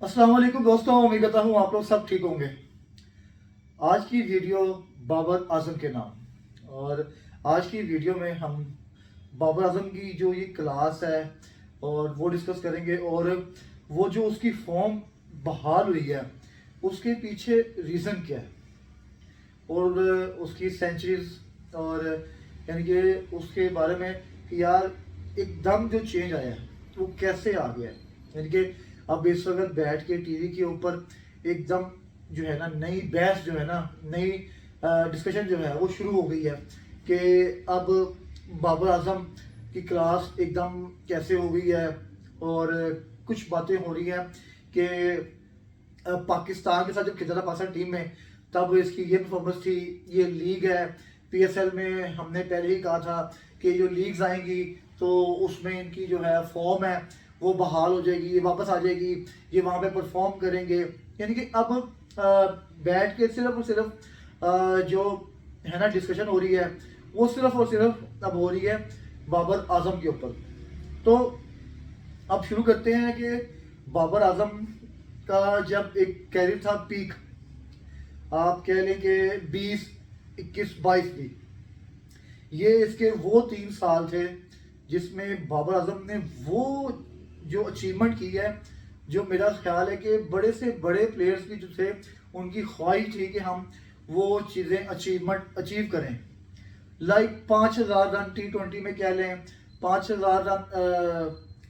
अस्सलाम वालेकुम दोस्तों, उम्मीद करता हूँ आप लोग सब ठीक होंगे। आज की वीडियो बाबर आजम के नाम। और आज की वीडियो में हम बाबर आजम की जो ये क्लास है और वो डिस्कस करेंगे, और वो जो उसकी फॉर्म बहाल हुई है उसके पीछे रीज़न क्या है, और उसकी सेंचुरीज, और यानी कि उसके बारे में कि यार एकदम जो चेंज आया है वो कैसे आ गया है। यानी कि अब इस वक्त बैठ के टीवी के ऊपर एकदम जो है ना नई बहस, जो है ना नई डिस्कशन जो है वो शुरू हो गई है कि अब बाबर आजम की क्लास एकदम कैसे हो गई है। और कुछ बातें हो रही हैं कि पाकिस्तान के साथ जब खेला था पाकिस्तान टीम में, तब इसकी ये परफॉर्मेंस थी। ये लीग है, पीएसएल में हमने पहले ही कहा था कि जो लीग्स आएंगी तो उसमें इनकी जो है फॉर्म है वो बहाल हो जाएगी, ये वापस आ जाएगी, ये वहाँ पे परफॉर्म करेंगे। यानी कि अब बैठ के सिर्फ और सिर्फ जो है ना डिस्कशन हो रही है वो सिर्फ और सिर्फ अब हो रही है बाबर आजम के ऊपर। तो अब शुरू करते हैं कि बाबर आजम का जब एक कैरियर था पीक, आप कह लें कि 20, 21, 22 भी, ये इसके वो 3 साल थे जिसमें बाबर आजम ने वो जो अचीवमेंट की है, जो मेरा ख्याल है कि बड़े से बड़े प्लेयर्स की जो थे उनकी ख्वाहिश थी कि हम वो चीज़ें अचीव करें। लाइक 5,000 रन T20 में कह लें, 5,000 रन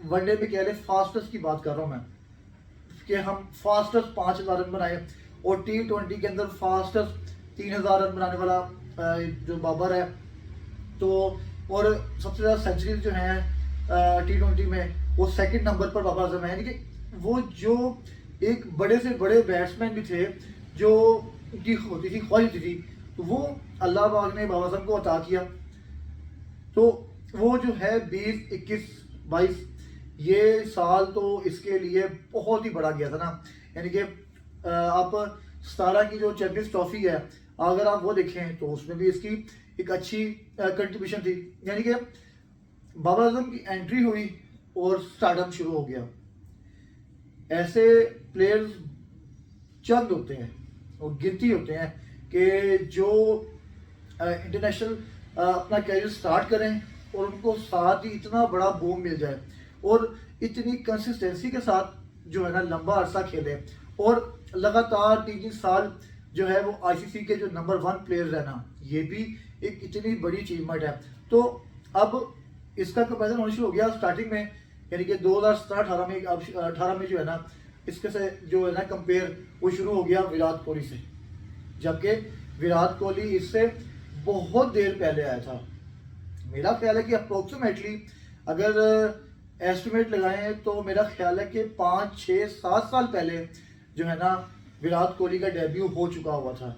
वनडे में कह लें, फास्टेस्ट की बात कर रहा हूँ मैं कि हम फास्टेस्ट 5,000 रन बनाए, और T20 के अंदर फास्टेस्ट 3,000 रन बनाने वाला जो बाबर है। तो और सबसे ज़्यादा सेंचुरीज जो हैं T20 में वो सेकंड नंबर पर बाबर आजम है। यानी कि वो जो एक बड़े से बड़े बैट्समैन भी थे जो उनकी होती थी ख्वाहिश होती थी, तो वो अल्लाह पाक ने बाबर आजम को अता किया। तो वो जो है 20, 21, 22 ये साल तो इसके लिए बहुत ही बड़ा गया था ना। यानी कि आप 17 की जो चैंपियंस ट्रॉफी है अगर आप वो देखें तो उसमें भी इसकी एक अच्छी कंट्रीब्यूशन थी। यानी कि बाबर आजम की एंट्री हुई और स्टार्टअप शुरू हो गया। ऐसे प्लेयर्स चंद होते हैं और गिनती होते हैं कि जो इंटरनेशनल अपना कैरियर स्टार्ट करें और उनको साथ ही इतना बड़ा बूम मिल जाए और इतनी कंसिस्टेंसी के साथ जो है ना लंबा अरसा खेले, और लगातार 3 साल जो है वो आईसीसी के जो नंबर 1 प्लेयर्स है ना, ये भी एक इतनी बड़ी अचीवमेंट है। तो अब इसका कंपेरिजन होना शुरू हो गया स्टार्टिंग में, यानी कि 2017-18 में, अब 18 में जो है ना इसके से जो है ना कंपेयर वो शुरू हो गया विराट कोहली से, जबकि विराट कोहली इससे बहुत देर पहले आया था। मेरा ख्याल है कि अप्रोक्सीमेटली अगर एस्टिमेट लगाएं तो मेरा ख्याल है कि 5, 6, 7 साल पहले जो है ना विराट कोहली का डेब्यू हो चुका हुआ था।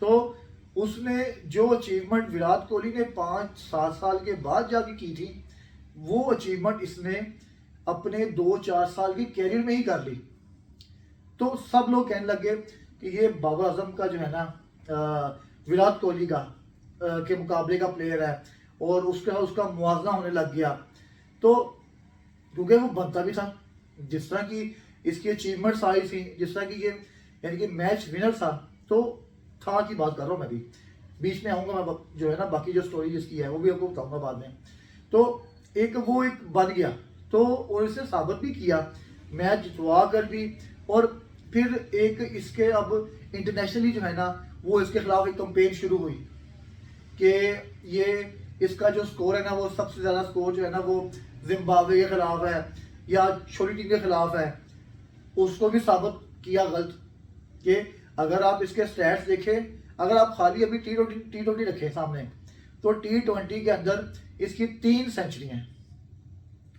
तो उसने जो अचीवमेंट विराट कोहली ने 5, 7 साल के बाद जाके की थी, वो अचीवमेंट इसने अपने 2, 4 साल के कैरियर में ही कर ली। तो सब लोग कहने लगे कि ये बाबर आजम का जो है ना विराट कोहली का के मुकाबले का प्लेयर है, और उसका उसका मुआवजा होने लग गया। तो क्योंकि वो बनता भी था, जिस तरह की इसकी अचीवमेंट्स आई थी, जिस तरह की ये यानी कि मैच विनर था, तो था की बात कर रहा हूँ मैं भी। बीच में आऊँगा मैं, जो है ना बाकी जो स्टोरी जिसकी है वो भी आपको बताऊँगा बाद में। तो वो एक बन गया, तो और इसे साबित भी किया, मैच जितवा कर भी। और फिर एक इसके अब इंटरनेशनली जो है ना वो इसके खिलाफ एक कंपेन शुरू हुई कि ये इसका जो स्कोर है ना वो सबसे ज़्यादा स्कोर जो है ना वो जिम्बाब्वे के खिलाफ है या छोटी टीम के खिलाफ है। उसको भी साबित किया गलत कि अगर आप इसके स्टैट्स देखें, अगर आप खाली अभी T20 रखें सामने, तो T20 के अंदर इसकी 3 सेंचुरी हैं,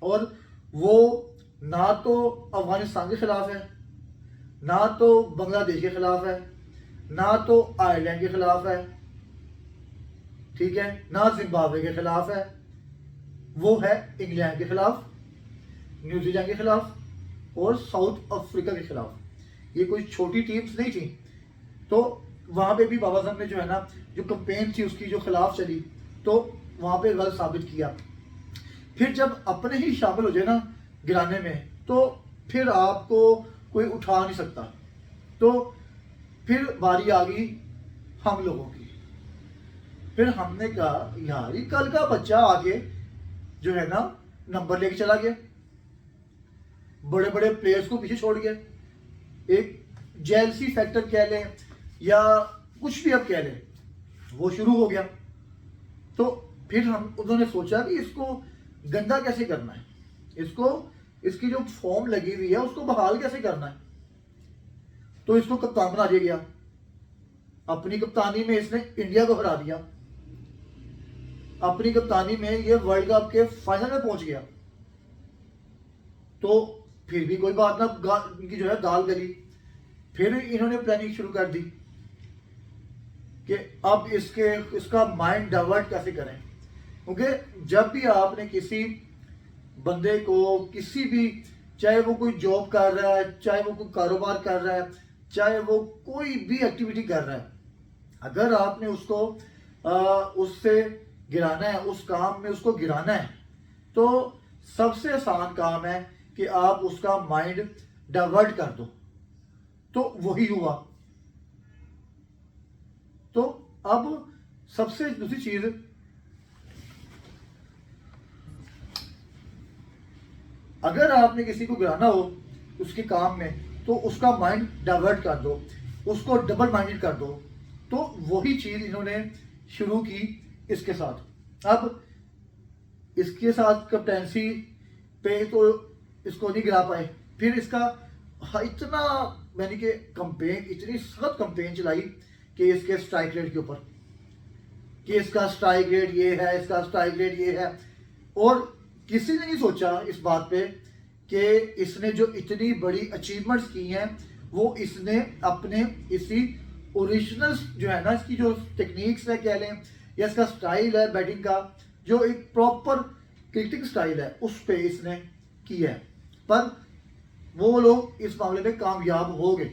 और वो ना तो अफगानिस्तान के खिलाफ है, ना तो बांग्लादेश के खिलाफ है, ना तो आयरलैंड के खिलाफ है, ठीक है, ना जिम्बाब्वे के खिलाफ है, वो है इंग्लैंड के खिलाफ, न्यूजीलैंड के खिलाफ और साउथ अफ्रीका के खिलाफ। ये कोई छोटी टीम्स नहीं थी। तो वहां पे भी बाबर आजम ने जो है ना जो कंपेन थी उसकी जो खिलाफ चली, तो वहां पे गलत साबित किया। फिर जब अपने ही शामिल हो जाए ना गिराने में, तो फिर आपको कोई उठा नहीं सकता। तो फिर बारी आ गई हम लोगों की। फिर हमने कहा यार ये कल का बच्चा आगे जो है ना नंबर लेके चला गया, बड़े बड़े प्लेयर्स को पीछे छोड़ गया, एक जेलसी फैक्टर कह लें या कुछ भी अब कह लें, वो शुरू हो गया। तो फिर हम उन्होंने सोचा कि इसको गंदा कैसे करना है, इसको इसकी जो फॉर्म लगी हुई है उसको बहाल कैसे करना है। तो इसको कप्तान बना दिया गया, अपनी कप्तानी में इसने इंडिया को हरा दिया, अपनी कप्तानी में ये वर्ल्ड कप के फाइनल में पहुंच गया। तो फिर भी कोई बात ना, इनकी जो है दाल गली। फिर इन्होंने प्लानिंग शुरू कर दी कि अब इसका माइंड डाइवर्ट कैसे करें। क्योंकि जब भी आपने किसी बंदे को किसी भी, चाहे वो कोई जॉब कर रहा है, चाहे वो कोई कारोबार कर रहा है, चाहे वो कोई भी एक्टिविटी कर रहा है, अगर आपने उसको उससे गिराना है, उस काम में उसको गिराना है, तो सबसे आसान काम है कि आप उसका माइंड डाइवर्ट कर दो। तो वही हुआ। तो अब सबसे दूसरी चीज, अगर आपने किसी को गिराना हो उसके काम में, तो उसका माइंड डाइवर्ट कर दो, उसको डबल माइंडेड कर दो। तो वही चीज इन्होंने शुरू की इसके साथ। अब इसके साथ कैप्टेंसी पे तो इसको नहीं गिरा पाए। फिर इसका इतना मैंने कि कंपेन, इतनी सख्त कंपेन चलाई कि इसके स्ट्राइक रेट के ऊपर, कि इसका स्ट्राइक रेट ये है, इसका स्ट्राइक रेट ये है। और किसी ने नहीं सोचा इस बात पे कि इसने जो इतनी बड़ी अचीवमेंट्स की हैं वो इसने अपने इसी ओरिजिनल जो है ना, इसकी जो टेक्निक्स है कह लें, या इसका स्टाइल है बैटिंग का, जो एक प्रॉपर क्रिकेटिंग स्टाइल है, उस पे इसने किया है। पर वो लोग इस मामले में कामयाब हो गए।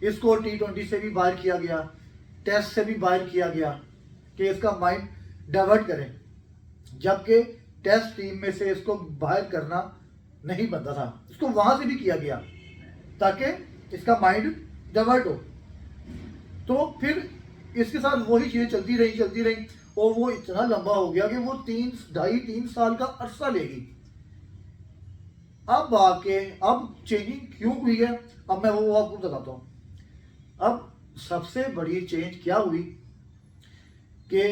इसको T20 से भी बाहर किया गया, टेस्ट से भी बाहर किया गया कि इसका माइंड डाइवर्ट करें, जबकि टेस्ट टीम में से इसको बाहर करना नहीं बनता था। इसको वहां से भी किया गया ताकि इसका माइंड डाइवर्ट हो। तो फिर इसके साथ वही चीजें चलती रही और वो इतना लंबा हो गया कि वो 2.5-3 साल का अरसा लेगी। अब चेंजिंग क्यों हुई है, अब मैं वो आपको बताता हूँ। अब सबसे बड़ी चेंज क्या हुई कि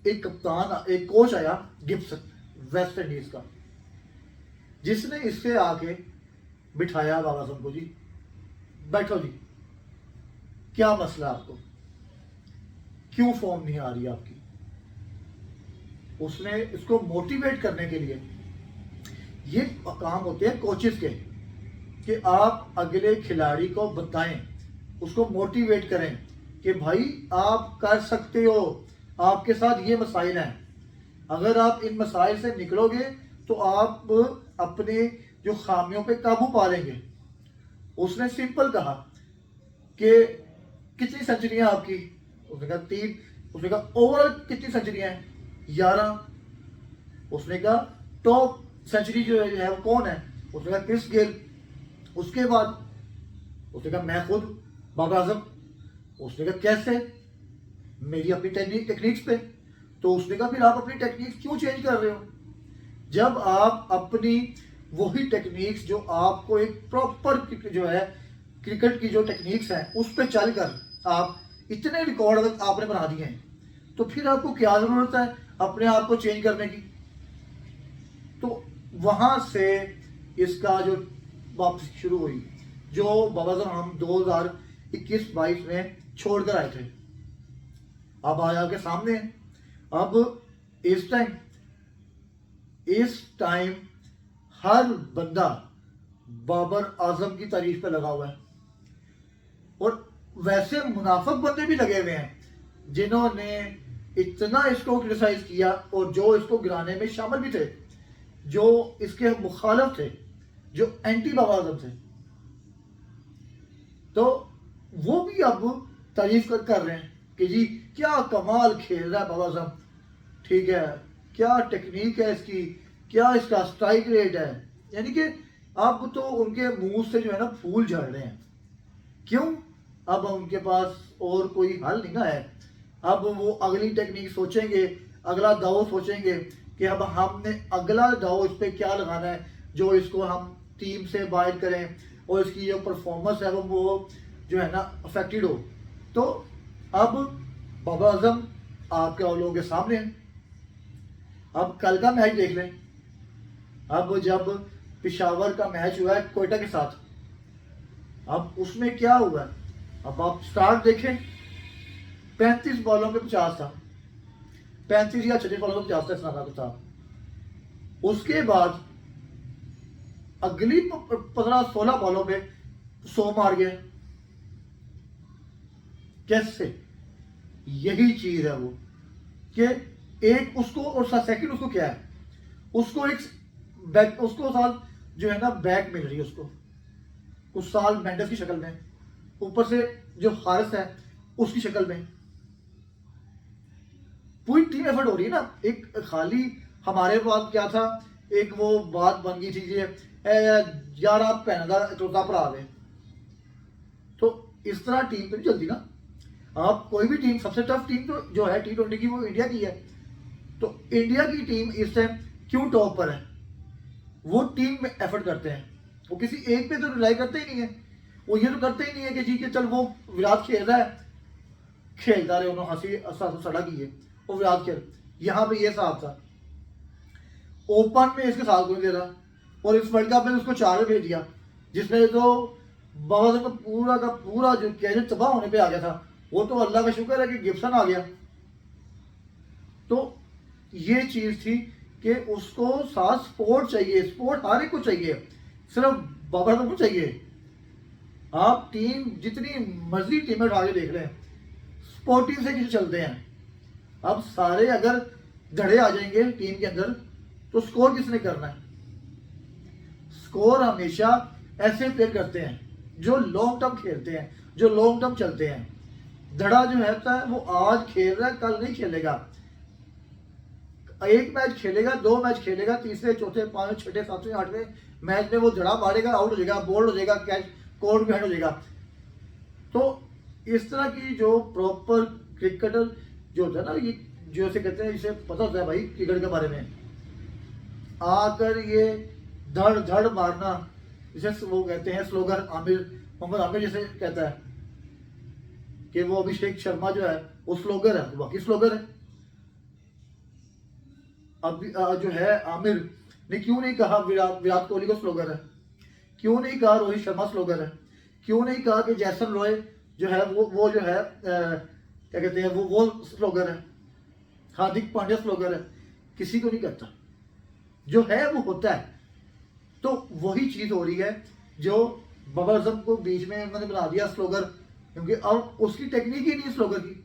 एक कप्तान, एक कोच आया गिब्सन, वेस्ट इंडीज का, जिसने इससे आके बिठाया बाबा आजम को, जी बैठो जी, क्या मसला आपको, क्यों फॉर्म नहीं आ रही आपकी। उसने इसको मोटिवेट करने के लिए, ये काम होते हैं कोचेस के कि आप अगले खिलाड़ी को बताएं, उसको मोटिवेट करें कि भाई आप कर सकते हो, आपके साथ ये मसाइल हैं, अगर आप इन मसाइल से निकलोगे तो आप अपने जो खामियों पे काबू पा लेंगे। उसने सिंपल कहा कि कितनी सेंचुरियां आपकी, उसने कहा 3। उसने कहा ओवरऑल कितनी सेंचुरियां हैं, 11। उसने कहा टॉप सेंचुरी जो है वो कौन है, उसने कहा क्रिस गेल। उसके बाद उसने कहा मैं खुद बाबर आजम। उसने कहा कैसे, मेरी अपनी टेक्निक्स पे। तो उसने कहा फिर आप अपनी टेक्निक्स क्यों चेंज कर रहे हो, जब आप अपनी वही टेक्निक्स जो आपको एक प्रॉपर जो है क्रिकेट की जो टेक्निक्स हैं उस पर चलकर आप इतने रिकॉर्ड आपने बना दिए हैं, तो फिर आपको क्या जरूरत है अपने आप को चेंज करने की। तो वहां से इसका जो वापसी शुरू हुई, जो बाबा आजम हम 2021-22 में छोड़कर आए थे, अब आया के सामने। अब इस टाइम हर बंदा बाबर आजम की तारीफ पे लगा हुआ है, और वैसे मुनाफिक बंदे भी लगे हुए हैं जिन्होंने इतना इसको क्रिटिसाइज किया और जो इसको गिराने में शामिल भी थे, जो इसके मुखालिफ थे, जो एंटी बाबर आजम थे। तो वो भी अब तारीफ कर रहे हैं कि जी क्या कमाल खेल रहा है बाबर आजम, ठीक है, क्या टेक्निक है इसकी, क्या इसका स्ट्राइक रेट है। यानी कि अब तो उनके मुंह से जो है ना फूल झड़ रहे हैं। क्यों? अब उनके पास और कोई हल नहीं ना है। अब वो अगली टेक्निक सोचेंगे, अगला दाव सोचेंगे कि अब हमने अगला दाव इस पर क्या लगाना है जो इसको हम टीम से बाहर करें और इसकी जो परफॉर्मेंस है वो जो है ना अफेक्टेड हो। तो अब बाबर आजम आपके और लोगों के सामने है। अब कल का मैच देख लें। अब जब पिशावर का मैच हुआ है कोयटा के साथ, अब उसमें क्या हुआ? अब आप स्टार्ट देखें, 35 बॉलों में 50 था, 35 या 36 बॉलों में 50 था इस था। उसके बाद अगली 15-16 बॉलों पे 100 मार गया। कैसे? यही चीज है वो कि एक उसको और सेकंड उसको क्या है, उसको एक बैक, उसको साल जो है ना बैक मिल रही है उसको, उस साल मेंडेस की शक्ल में, ऊपर से जो हारिस है उसकी शक्ल में। पूरी टीम एफर्ट हो रही है ना। एक खाली हमारे पास क्या था, एक वो बात बन गई थी यार आप पहना चौथा पर आ गए। तो इस तरह टीम पे नहीं चलती ना। आप कोई भी टीम, सबसे टफ टीम तो जो है T20 की वो इंडिया की है। तो इंडिया की टीम इस टाइम क्यों टॉप पर है? वो टीम में एफर्ट करते हैं, वो किसी एक पे तो रिलाई करते ही नहीं है। वो ये तो करते ही नहीं है कि जी के चल वो विराट खेल रहा है, खेलता रहे, उन्होंने हंसी सड़ा की है वो विराट खेल। यहाँ पे ये साथ था, ओपन में इसके साथ कोई दे रहा, और इस वर्ल्ड कप में उसको 4 में भेज दिया, जिसमें तो बाबा का पूरा जो कैरियर तबाह होने पे आ गया था। वो तो अल्लाह का शुक्र है कि गिब्सन आ गया। तो ये चीज थी कि उसको साथ सपोर्ट चाहिए, सपोर्ट हर एक को चाहिए, सिर्फ बाबर को चाहिए। आप टीम जितनी मर्जी टीमें आगे देख रहे हैं, सपोर्टिव से किसी चलते हैं। अब सारे अगर धड़े आ जाएंगे टीम के अंदर तो स्कोर किसने करना है? स्कोर हमेशा ऐसे प्लेयर करते हैं जो लॉन्ग टर्म खेलते हैं, जो लॉन्ग टर्म चलते हैं। धड़ा जो है वो आज खेल रहा है, कल नहीं खेलेगा। एक मैच खेलेगा, 2 मैच खेलेगा, तीसरे चौथे 5वें 6वें 7वें 8वें मैच में वो धड़ा मारेगा, आउट हो जाएगा, बोल्ड हो जाएगा, कैच कोर्ट में हो जाएगा। तो इस तरह की जो प्रॉपर क्रिकेटर जो होता है ना, ये जो से कहते हैं, इसे पता होता है भाई क्रिकेट के बारे में। आकर ये धड़ धड़ मारना, जिसे वो कहते हैं स्लोगर, मोहम्मद आमिर जिसे कहता है कि वो अभिषेक शर्मा जो है वो स्लोगर है, बाकी स्लोगर है। अब जो है आमिर ने क्यों नहीं कहा विराट कोहली को स्लोगर है, क्यों नहीं कहा रोहित शर्मा स्लोगर है, क्यों नहीं कहा कि जैसन रॉय जो है वो जो है क्या कहते हैं वो स्लोगर है, हार्दिक पांड्या स्लोगर है? किसी को नहीं कहता, जो है वो होता है। तो वही चीज हो रही है जो बाबर आजम को बीच में उन्होंने बना दिया स्लोगर, क्योंकि अब उसकी टेक्निक ही नहीं स्लोगर की।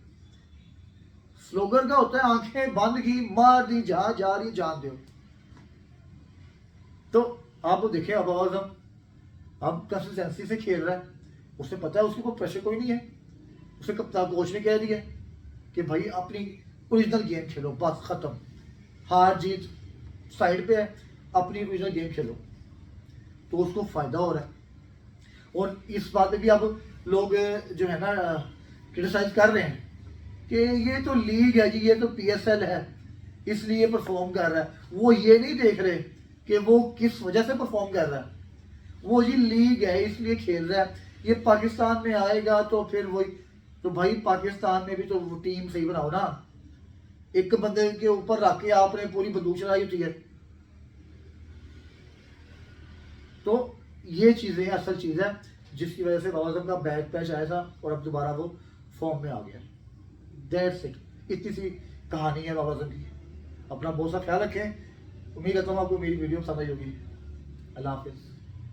स्लोगर का होता है आंखें बंद की, मार दी, जा रही जान दो। तो आप वो देखें, अब बाबर आजम अब कंसिस्टेंसी से खेल रहा है, उसे पता है उसके कोई प्रेशर कोई नहीं है। उसे कप्तान कोच ने कह दिया कि भाई अपनी ओरिजिनल गेम खेलो, बस खत्म, हार जीत साइड पे है, अपनी ओरिजिनल गेम खेलो। तो उसको फायदा हो रहा है। और इस बात पे भी अब लोग जो है ना क्रिटिसाइज कर रहे हैं कि ये तो लीग है जी, ये तो PSL है, इसलिए परफॉर्म कर रहा है। वो ये नहीं देख रहे कि वो किस वजह से परफॉर्म कर रहा है। वो जी लीग है इसलिए खेल रहा है, ये पाकिस्तान में आएगा तो फिर वही, तो भाई पाकिस्तान में भी तो टीम सही बनाओ ना। एक बंदे के ऊपर रख के आपने पूरी बंदूक चलाई होती है। तो ये चीजें असल चीज है जिसकी वजह से बाबर आजम का बैक पैच आया था और अब दोबारा वो फॉर्म में आ गया। दैट्स इट, इतनी सी कहानी है बाबर आजम की। अपना बहुत सा ख्याल रखें। उम्मीद करता हूँ आपको मेरी वीडियो समझ होगी। अल्लाह हाफिज़।